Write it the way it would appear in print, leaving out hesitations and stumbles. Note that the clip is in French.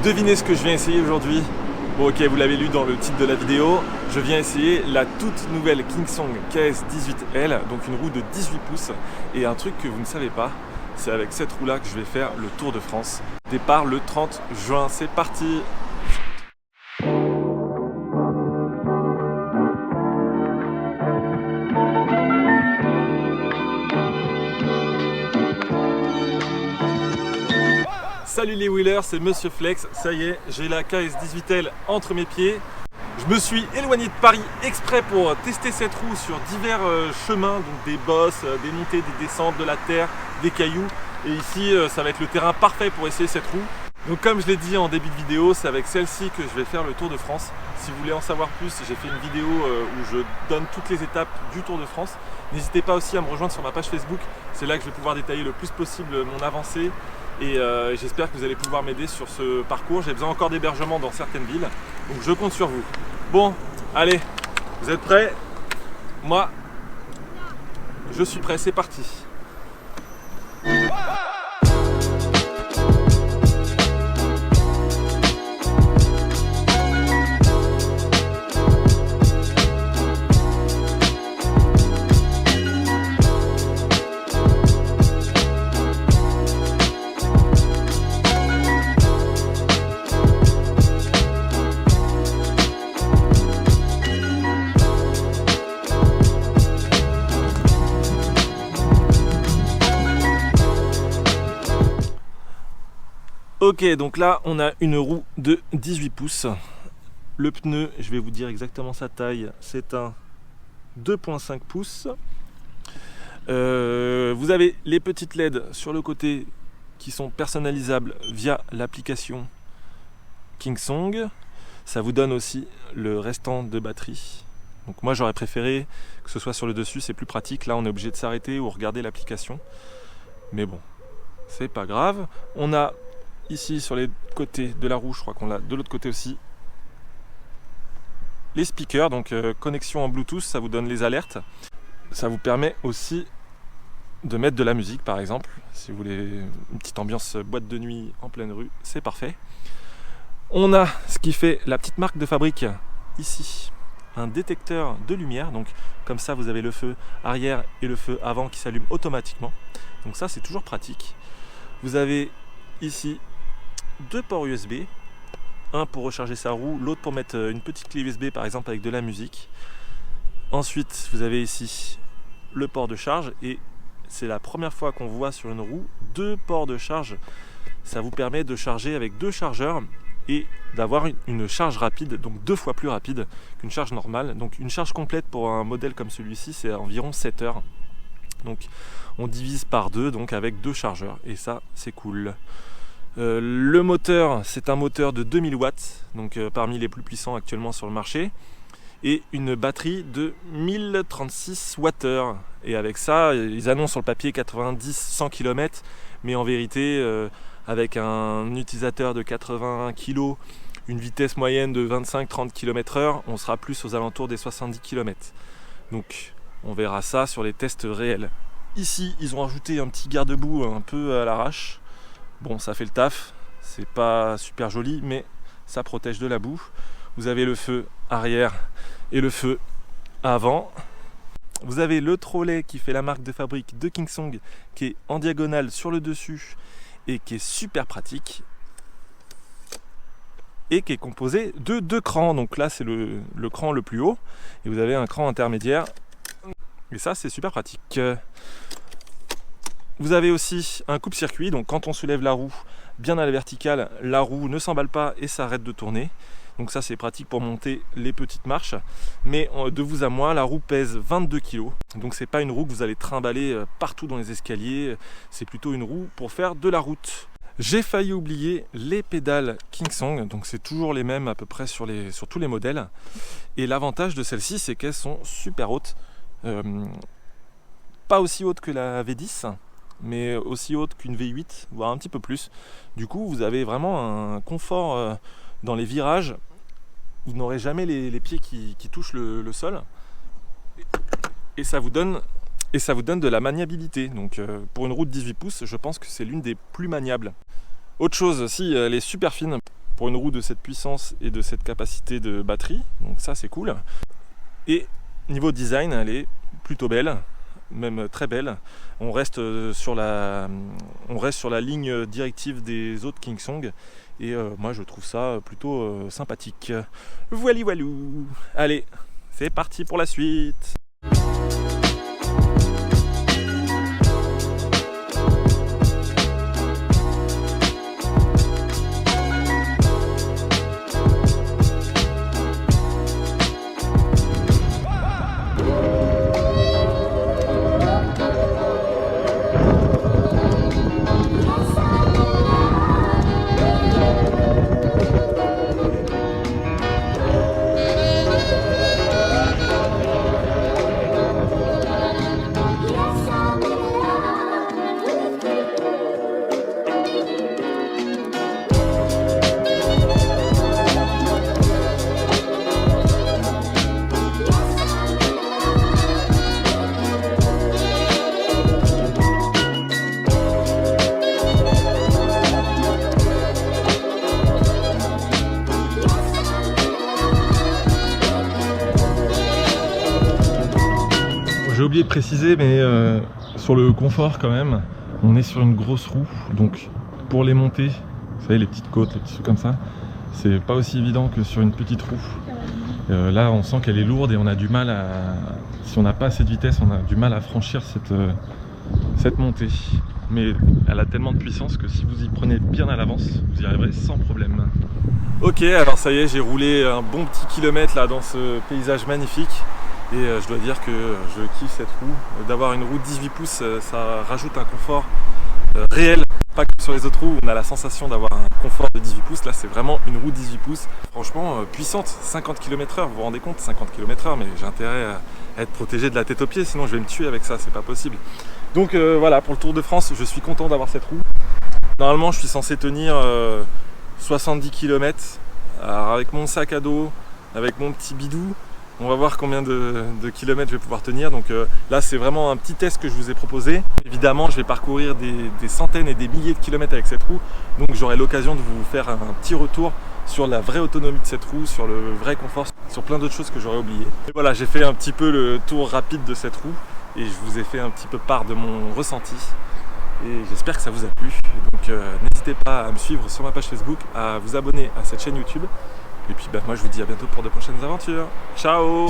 Devinez ce que je viens essayer aujourd'hui. Bon ok, vous l'avez lu dans le titre de la vidéo, je viens essayer la toute nouvelle Kingsong KS18L, donc une roue de 18 pouces. Et un truc que vous ne savez pas, c'est avec cette roue là que je vais faire le Tour de France. Départ le 30 juin, c'est parti! Salut les wheelers, c'est Monsieur Flex, ça y est, j'ai la KS18L entre mes pieds. Je me suis éloigné de Paris exprès pour tester cette roue sur divers chemins, donc des bosses, des montées, des descentes, de la terre, des cailloux. Et ici, ça va être le terrain parfait pour essayer cette roue. Donc comme je l'ai dit en début de vidéo, c'est avec celle-ci que je vais faire le Tour de France. Si vous voulez en savoir plus, j'ai fait une vidéo où je donne toutes les étapes du Tour de France. N'hésitez pas aussi à me rejoindre sur ma page Facebook, c'est là que je vais pouvoir détailler le plus possible mon avancée. Et j'espère que vous allez pouvoir m'aider sur ce parcours. J'ai besoin encore d'hébergement dans certaines villes, donc je compte sur vous. Bon, allez, vous êtes prêts? Moi, je suis prêt, c'est parti. Ok, donc là on a une roue de 18 pouces. Le pneu, je vais vous dire exactement sa taille, c'est un 2.5 pouces. Vous avez les petites LED sur le côté qui sont personnalisables via l'application Kingsong. Ça vous donne aussi le restant de batterie. Donc moi j'aurais préféré que ce soit sur le dessus, c'est plus pratique. Là on est obligé de s'arrêter ou regarder l'application. Mais bon, c'est pas grave. On a ici sur les côtés de la roue, je crois qu'on l'a de l'autre côté aussi, les speakers, donc connexion en Bluetooth, ça vous donne les alertes. Ça vous permet aussi de mettre de la musique par exemple, si vous voulez une petite ambiance boîte de nuit en pleine rue, c'est parfait. On a ce qui fait la petite marque de fabrique ici, un détecteur de lumière, donc comme ça vous avez le feu arrière et le feu avant qui s'allument automatiquement, donc ça c'est toujours pratique. Vous avez ici deux ports USB, un pour recharger sa roue, l'autre pour mettre une petite clé USB par exemple avec de la musique. Ensuite vous avez ici le port de charge, et c'est la première fois qu'on voit sur une roue deux ports de charge. Ça vous permet de charger avec deux chargeurs et d'avoir une charge rapide, donc 2 fois plus rapide qu'une charge normale. Donc une charge complète pour un modèle comme celui-ci, c'est environ 7 heures. Donc on divise par 2, donc avec 2 chargeurs, et ça c'est cool. Le moteur, c'est un moteur de 2000 watts, donc parmi les plus puissants actuellement sur le marché, et une batterie de 1036 Wh. Et avec ça, ils annoncent sur le papier 90-100 km, mais en vérité, avec un utilisateur de 80 kg, une vitesse moyenne de 25-30 km/h, on sera plus aux alentours des 70 km. Donc on verra ça sur les tests réels. Ici, ils ont rajouté un petit garde-boue un peu à l'arrache. Bon, ça fait le taf, c'est pas super joli, mais ça protège de la boue. Vous avez le feu arrière et le feu avant. Vous avez le trolley qui fait la marque de fabrique de Kingsong, qui est en diagonale sur le dessus et qui est super pratique. Et qui est composé de 2 crans. Donc là, c'est le cran le plus haut. Et vous avez un cran intermédiaire. Et ça, c'est super pratique. Vous avez aussi un coupe-circuit, donc quand on soulève la roue bien à la verticale, la roue ne s'emballe pas et s'arrête de tourner. Donc ça c'est pratique pour monter les petites marches. Mais de vous à moi, la roue pèse 22 kg. Donc c'est pas une roue que vous allez trimballer partout dans les escaliers. C'est plutôt une roue pour faire de la route. J'ai failli oublier les pédales Kingsong, donc c'est toujours les mêmes à peu près sur tous les modèles. Et l'avantage de celles-ci, c'est qu'elles sont super hautes. Pas aussi hautes que la V10, mais aussi haute qu'une V8, voire un petit peu plus. Du coup, vous avez vraiment un confort dans les virages. Vous n'aurez jamais les pieds qui touchent le sol. Et ça vous donne de la maniabilité. Donc pour une roue de 18 pouces, je pense que c'est l'une des plus maniables. Autre chose, si elle est super fine. pour une roue de cette puissance et de cette capacité de batterie, donc ça c'est cool. Et niveau design, elle est plutôt belle, même très belle. On reste sur la ligne directive des autres Kingsong et moi je trouve ça plutôt sympathique. Voili voilou. Allez, c'est parti pour la suite. J'ai oublié de préciser, mais sur le confort quand même, on est sur une grosse roue, donc pour les montées, vous savez les petites côtes, les petits trucs comme ça, c'est pas aussi évident que sur une petite roue. Là on sent qu'elle est lourde et on a du mal à, si on n'a pas assez de vitesse, on a du mal à franchir cette montée. Mais elle a tellement de puissance que si vous y prenez bien à l'avance, vous y arriverez sans problème. Ok, alors ça y est, j'ai roulé un bon petit kilomètre là dans ce paysage magnifique. Et je dois dire que je kiffe cette roue. D'avoir une roue de 18 pouces, ça rajoute un confort réel, pas comme sur les autres roues où on a la sensation d'avoir un confort de 18 pouces. Là c'est vraiment une roue de 18 pouces, franchement puissante, 50 km/h, vous vous rendez compte, 50 km/h, mais j'ai intérêt à être protégé de la tête aux pieds, sinon je vais me tuer avec ça, c'est pas possible. Donc voilà, pour le Tour de France, je suis content d'avoir cette roue. Normalement je suis censé tenir 70 km, alors avec mon sac à dos, avec mon petit bidou. On va voir combien de kilomètres je vais pouvoir tenir. Donc là c'est vraiment un petit test que je vous ai proposé. Évidemment je vais parcourir des centaines et des milliers de kilomètres avec cette roue. Donc j'aurai l'occasion de vous faire un petit retour sur la vraie autonomie de cette roue, sur le vrai confort, sur plein d'autres choses que j'aurais oubliées. Et voilà, j'ai fait un petit peu le tour rapide de cette roue et je vous ai fait un petit peu part de mon ressenti. Et j'espère que ça vous a plu. Donc n'hésitez pas à me suivre sur ma page Facebook, à vous abonner à cette chaîne YouTube. Et puis moi je vous dis à bientôt pour de prochaines aventures. Ciao!